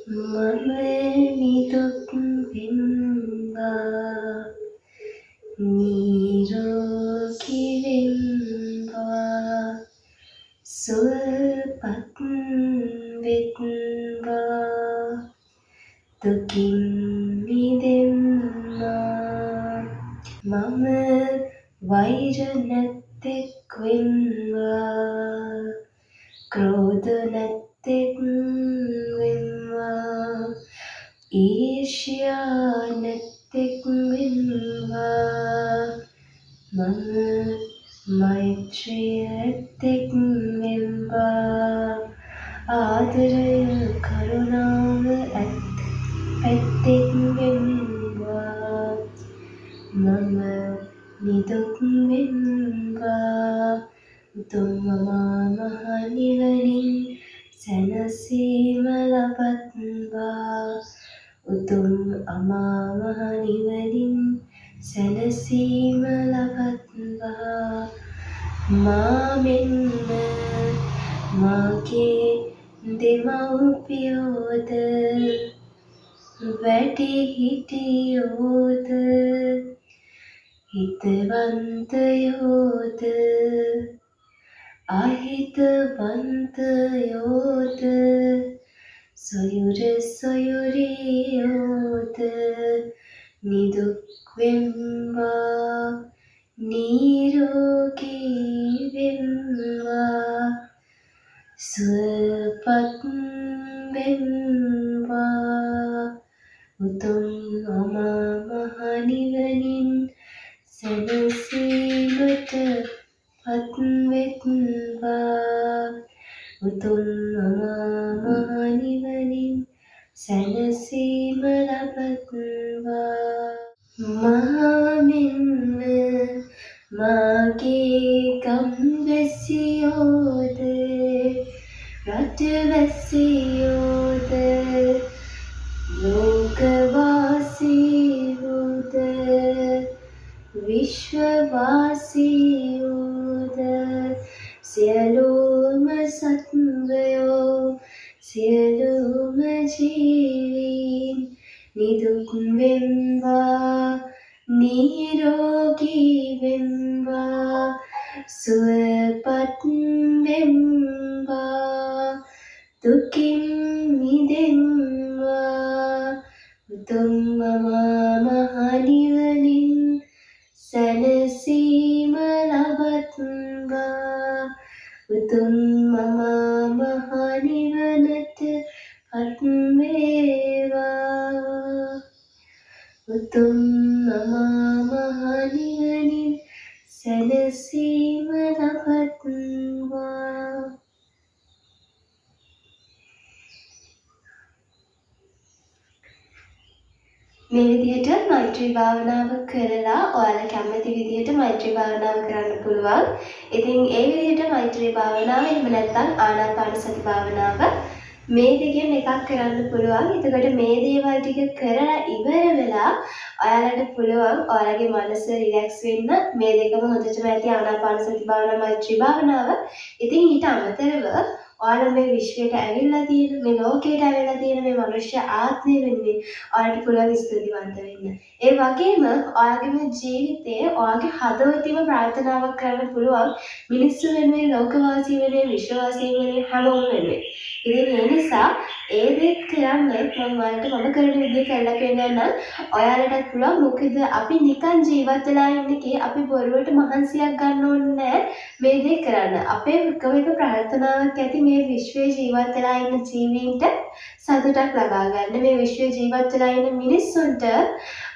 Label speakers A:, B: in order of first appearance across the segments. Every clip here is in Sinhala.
A: මම නිදුක් වෙම්වා නිරෝගී වෙම්වා සුවපත් වෙත්වා දුකින් මිදෙම්වා මම වෛර නැත්තෙක් වෙම්වා ක්‍රෝධ නැත්තෙක් වෙම්වා ඊර්ෂ්‍යා නැත්තෙක් වෙම්වා මම මෛත්‍රිය ඇත්තෙක් වෙම්වා ආදරය කරුණාව ඇත්තෙක් වෙම්වා මම නිදුක් වෙම්වා උතුම් අමා මහ නිවනින් සැනසීම ලබත්වා උතුම් අමා මහ නිවනින් සැනසීම ලබත්වා මා මෙන්ම මාගේ දෙමව්පියෝද වැඩිහිටියෝද හිතවන්තයෝද අහිතවන්තයෝද සොයුර සොයුරියෝද නිදුක් වෙම්වා නිරෝගී වෙම්වා සුවපත් වෙම්වා උතුම් අමා මහ නිවනින් සැනසීමට පත් වෙත්වා උතුම් අමා මහ නිවනින් සැනසීම ලබත්වා මා මෙන්ම මාගේ ගම්වැසියෝද රටවැසියෝද ලෝකවාසීවෝද විශ්වවාසීවෝද සියලුම සත්වයෝ සියලුම ජීවීන් නිදුක් වෙම්වා නිරෝගී වෙම්වා සුවපත් වෙම්වා දුකින් මිදෙම්වා උතුම් අමා මහ නිවනින් සැනසීම ලබත්වා උතුම් අමා මහ නිවනට පත් වේවා උතුම් අමා මහ නිවනින් සැනසීම ලබත්වා මේ විදිහට මෛත්‍රී භාවනාව කරලා ඔයාලා කැමති විදිහට මෛත්‍රී භාවනාව කරන්න පුළුවන්. ඉතින් ඒ විදිහට මෛත්‍රී භාවනාව එහෙම නැත්නම් ආනාපාන සති භාවනාව මේ දෙකෙන් එකක් කරන්න පුළුවන්. එතකොට මේ දේවල් ටික කරලා ඉවර වෙලා ඔයාලට පුළුවන් ඔයාලගේ මනස රිලැක්ස් වෙන්න මේ දෙකම හොඳටම ඇති ආනාපාන සති භාවනාව මෛත්‍රී භාවනාව. ඉතින් ඊට අමතරව ඔයාලා මේ විශ්වයට ඇවිල්ලා තියෙන මේ ලෝකයට ඇවිල්ලා තියෙන මේ මනුෂ්‍ය ආත්මය වෙනුවෙන් ඔයාලට පුළුවන් ස්තුතිවන්ත වෙන්න. ඒ වගේම ඔයාගේ මේ ජීවිතයේ ඔයාගේ හදවතින්ම ප්‍රාර්ථනාවක් කරන්න පුළුවන් මිනිස්සු වෙනුවෙන්, ලෝකවාසී වෙනුවෙන්, විශ්වවාසී වෙනුවෙන්, හැමෝම වෙනුවෙන්. ඉතින් ඒ නිසා ඒ දෙයක් කරන්න මම කරන විදිහ කරලා කියන්නම්. ඔයාලටත් පුළුවන් මොකද අපි නිකන් ජීවත් වෙලා ඉන්නේ අපි බොරුවට මහන්සියක් ගන්න ඕනේ නැහැ මේ දේ කරන්න. අපේ එකම එක ප්‍රාර්ථනාවක් ඇති මේ විශ්වයේ ජීවත් වෙලා ඉන්න ජීවීන්ට සතුටක් ලබා ගන්න. මේ විශ්වයේ ජීවත් වෙලා ඉන්න මිනිස්සුන්ට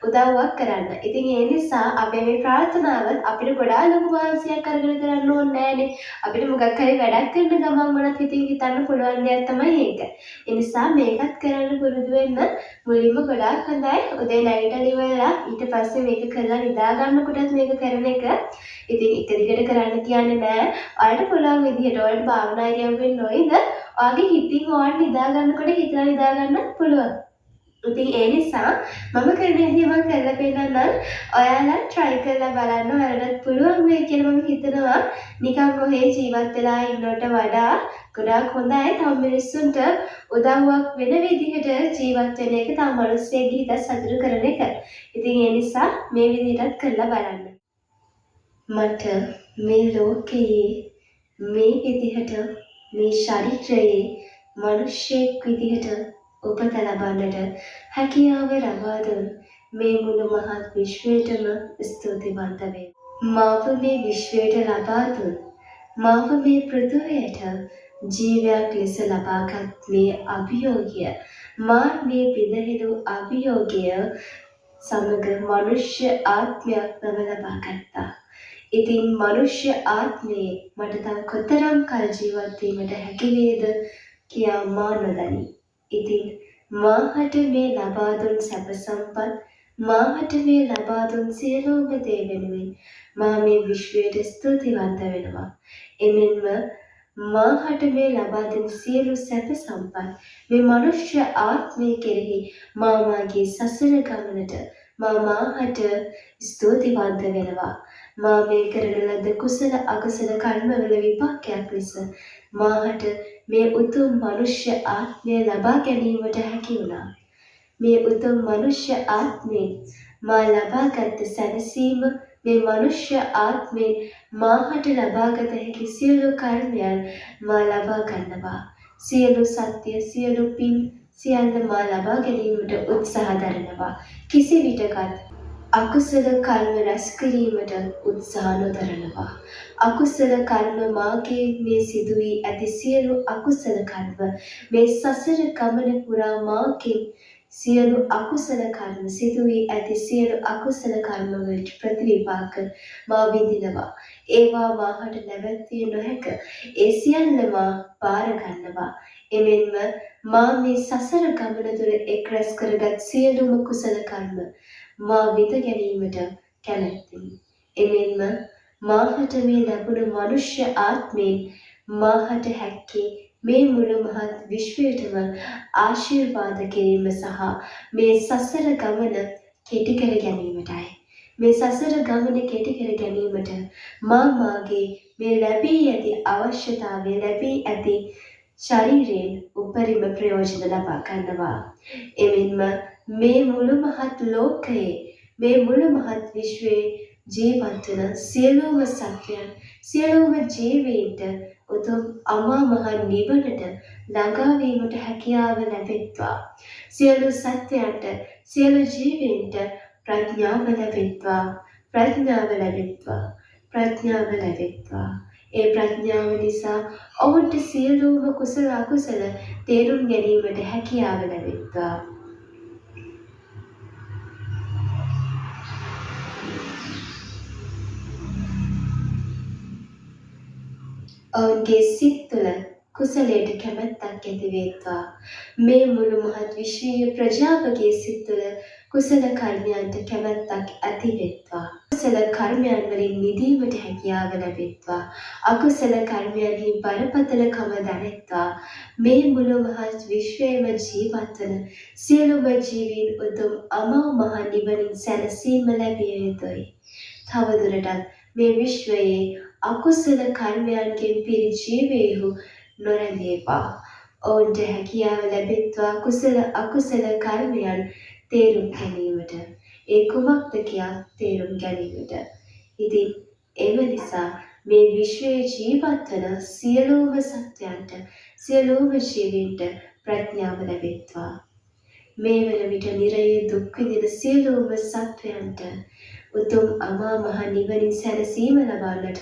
A: උදව්වක් කරන්න. ඉතින් ඒ නිසා අපේ මේ ප්‍රාර්ථනාවත් අපිට ගොඩාක් ලොකු වාසියක් අරගෙන කරන්න ඕනේ නැහැනේ. අපිට මොකක් හරි වැඩක් කරන ගමන් මොනත් හිතන්න පුළුවන් දෙයක් තමයි ඒක. ඒ නිසා මේකත් කරන්න පුරුදු වෙන්න මුලින්ම ගොඩාක් හොඳයි. උදේ නැගිටලා ඉවරලා ඊට පස්සේ මේක කරලා නිදා ගන්නකොටත් මේක කරන එක. ඉතින් එක දිගට කරන්න කියන්නේ නෑ. ඔයාලට පුළුවන් විදිහට ඔයාලට භාවනා ඉරියව්වෙන් නොයිද ඔයාගේ හිතින් ඔයාලට නිදා ගන්නකොට හිතලා නිදා ගන්න පුළුවන්. ඉතින් ඒ නිසා මම කරන විදිහ මම කරලා පෙන්නන්නම්. ඔයාලා try කරලා බලන්න. ඔයාලටත් පුළුවන් වෙයි කියලා මම හිතනවා. නිකන් කොහේ ජීවත් වෙලා ඉන්නවට වඩා ගොඩාක් හොඳයි තව මිනිස්සුන්ට උදව්වක් වෙන විදිහට ජීවත් වෙන එක තව මිනිස්සෙක්ගේ හිත සතුටු කරන එක. ඉතින් ඒ නිසා මේ විදිහටත් කරලා බලන්න. මට මේ ලෝකයේ මේ විදිහට මේ ශරීරයේ මිනිසෙක් විදිහට උපත ලබන්නට හැකියාව ලබා දුන් මේ මුළු මහත් විශ්වයටම ස්තුතිවන්ත වේ. මාව මේ විශ්වයට ලබා දුන් මාව මේ පෘථුවියට ජීවයක් ලෙස ලබාගත් මේ අභියෝගය මා මේ පිදහෙළු අභියෝගය සමග මනුෂ්‍ය ආත්මයක් නම ලබා ගත්තා. ඉතින් මනුෂ්‍ය ආත්මයේ මට තව කොතරම් කල් ජීවත් වීමට හැකි වේද කියා මා නොදනි. ඉතින් මාහට මේ ලබා දුන් සැප සම්පත් මාහට මේ ලබා දුන් සියලුම දේ වෙනුවෙන් මා මේ විශ්වයට ස්තුතිවන්ත වෙනවා. එමෙන්ම මාහට මේ ලබා දෙන සියලු සැප සම්පත් මේ මනුෂ්‍ය ආත්මය කෙරෙහි මාගේ සසර ගමනට මාහට ස්තුතිවන්ත වෙනවා. මා මේ කරන ලද කුසල අකුසල කර්මවල විපාකයක් ලෙස මාහට මේ උතුම් මනුෂ්‍ය ආත්මය ලබා ගැනීමට හැකි වුණා. මේ උතුම් මනුෂ්‍ය ආත්මයෙන් මා ලබාගත් සැනසීම මේ මනුෂ්‍ය ආත්මයෙන් මාහට ලබාගත හැකි සියලු කර්මයන් මා ලබා ගන්නවා. සියලු සත්‍ය සියලු පින් සියල්ල මා ලබා ගැනීමට උත්සාහ දරනවා. කිසි විටකත් අකුසල කර්ම රැස් කිරීමට උත්සාහ නොදරනවා. අකුසල කර්ම මාගේ මේ සිදු වී ඇති සියලු අකුසල කර්ම මේ සසර ගමන පුරා මාගේ සියලු අකුසල කර්ම සිදු වී ඇති සියලු අකුසල කර්ම වලට ප්‍රතිවිපාක මා විඳිනවා. ඒවා මාහට නැවැත්විය නොහැක. ඒ සියල්ල මා බාර ගන්නවා. එමෙන්ම මා මේ සසර ගමන තුළ එක් රැස් කරගත් සියලුම කුසල කර්ම මා විඳ ගැනීමට කැමැත්තෙමි. එමෙන්ම මාහට මේ ලැබුණු මනුෂ්‍ය ආත්මයෙන් මාහට හැක්කේ මේ මුළු මහත් විශ්වයටම ආශිර්වාද කිරීම සහ මේ සසර ගමන කෙටි කර ගැනීමටයි. මේ සසර ගමන කෙටි කර ගැනීමට මාගේ මේ ලැබී ඇති අවශ්‍යතාවය ලැබී ඇති ශරීරයෙන් උපරිම ප්‍රයෝජන ලබා ගන්නවා. එමෙන්ම මේ මුළු මහත් ලෝකයේ මේ මුළු මහත් විශ්වයේ ජීවත් වන සියලුම සත්‍යයන් සියලුම ජීවීන්ට උතුම් අමා මහ නිවනට ළඟා වීමට හැකියාව ලැබෙත්වා. සියලු සත්‍යයන්ට සියලු ජීවීන්ට ප්‍රඥාව ලැබෙත්වා. ප්‍රඥාව ලැබෙත්වා. ප්‍රඥාව ලැබෙත්වා. ඒ ප්‍රඥාව නිසා ඔවුන්ට සියලුම කුසල අකුසල තේරුම් ගැනීමට හැකියාව ලැබෙත්වා. ඔවුන්ගේ සිත් තුළ කුසලයට කැමැත්තක් ඇති වේත්වා. මේ මුළු මහත් විශ්වීය ප්‍රජාවගේ සිත් තුළ කුසල කර්මයන්ට කැමැත්තක් ඇති වෙත්වා. කුසල කර්මයන් වලින් මිදීමට හැකියාව ලැබෙත්වා. අකුසල කර්මයන්හි බරපතලකම දැනෙත්වා. මේ මුළු මහත් විශ්වයේම ජීවත් වන සියලුම ජීවීන් උතුම් අමා මහ නිවනින් සැනසීම ලැබිය යුතුයි. තවදුරටත් මේ විශ්වයේ අකුසල කර්මයන්ගෙන් පිරි ජීවීහු නොරැඳේවා. ඔවුන්ට හැකියාව ලැබෙත්වා කුසල අකුසල කර්මයන් තේරුම් ගැනීමට. ඒ කුමක්ද කියා තේරුම් ගැනීමට. ඉතින් එම නිසා මේ විශ්වයේ ජීවත් වන සියලුම සත්‍යයන්ට සියලුම ජීවීන්ට ප්‍රඥාව ලැබෙත්වා. මේ වන විට නිරයේ දුක් විඳින සියලුම සත්වයන්ට උතුම් අමා මහ නිවනින් සැනසීම ලබන්නට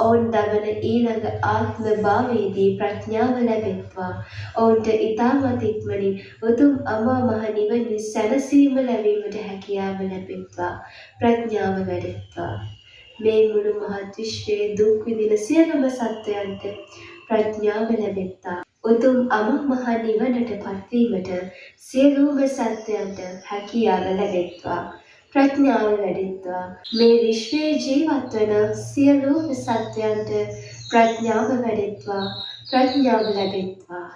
A: ඔවුන් දවන ඊළඟ ආත්ම භාවයේදී ප්‍රඥාව ලැබෙත්වා. ඔවුන්ට ඉතාමත් ඉක්මනින් උතුම් අමා මහ නිවනින් සැනසීම ලැබීමට හැකියාව ලැබෙත්වා. ප්‍රඥාව වැඩෙත්වා. මේ මුළු මහත් විශ්වයේ දුක් විඳින සියලුම සත්වයන්ට ප්‍රඥාව ලැබෙත්වා. උතුම් අමා මහ නිවනට පත්වීමට සියලුම සත්වයන්ට හැකියාව ලැබෙත්වා. ප්‍රඥාව වැඩෙත්වා. මේ විශ්වයේ ජීවත් වන සියලුම සත්වයන්ට ප්‍රඥාව වැඩෙත්වා. ප්‍රඥාව ලැබෙත්වා.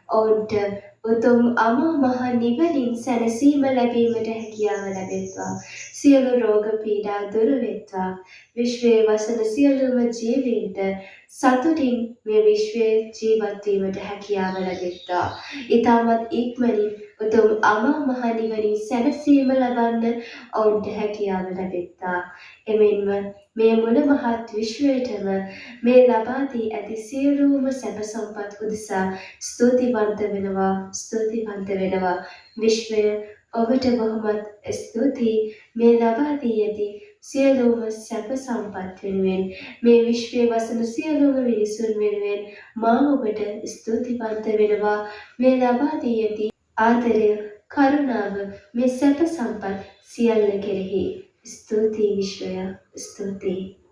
A: ඔවුන්ට උතුම් අමා මහ නිවනින් සැනසීම ලැබීමට හැකියාව ලැබෙත්වා. සියලු රෝග පීඩා දුරු වෙත්වා. විශ්වයේ වසන සියලුම ජීවීන්ට සතුටින් මේ විශ්වයේ ජීවත් වීමට හැකියාව ලැබෙත්වා. ඊටමත් ඉක්මනින් උතුම් අමා මහ නිවනින් සැනසීම ලබන්න ඔවුන්ට හැකියාව ලැබෙත්වා. එමෙන්ම මේ මුළු මහත් විශ්වයටම මේ ලබා දී ඇති සියලුම සැප සම්පත් උදෙසා ස්තුතිවන්ත වෙනවා. විශ්වය ඔබට බොහොමත් ස්තුතියි මේ ලබා දී ඇති සියලුම සැප සම්පත් වෙනුවෙන් මේ විශ්වයේ වසන සියලුම මිනිසුන් වෙනුවෙන් මා ඔබට ස්තුතිවන්ත වෙනවා මේ ලබා දී ඇති ආදරය කරුණාව මේ සැප සම්පත් සියල්ල කෙරෙහි ස්තුතියි විශ්වය ස්තුතියි.